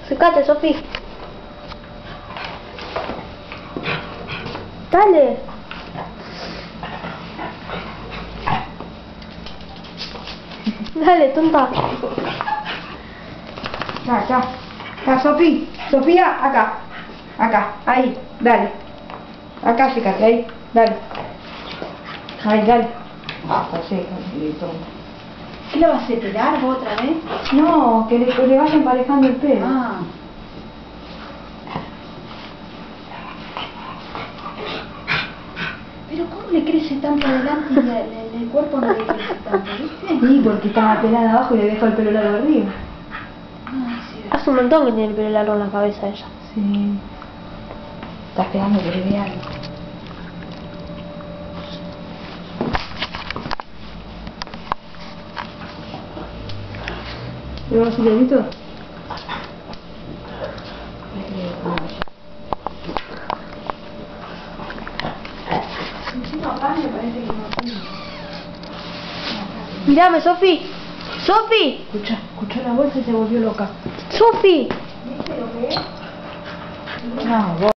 Secate, Sofi. Dale. Dale, tonta. Acá. Acá, Sofi. Sofía, acá. Acá. Ahí. Dale. Acá, secate. Ahí. Dale. Ahí, dale. Está seca, tonta. ¿Qué lo vas a hacer? ¿Te largo otra vez? No, que le vaya emparejando el pelo. Ah. Pero ¿cómo le crece tanto adelante y el cuerpo no le crece tanto? ¿Viste? Sí, porque está pelada abajo y le dejo el pelo largo arriba. Ah, sí. Hace un montón que tiene el pelo largo en la cabeza ella. Sí. Está esperando que le vea algo. ¿Le vas a hacer dedito? Encima acá me parece que no tiene. Mírame, Sofi. Sofi. Escuchó la bolsa y se volvió loca. Sofi. ¿Viste lo que es? No,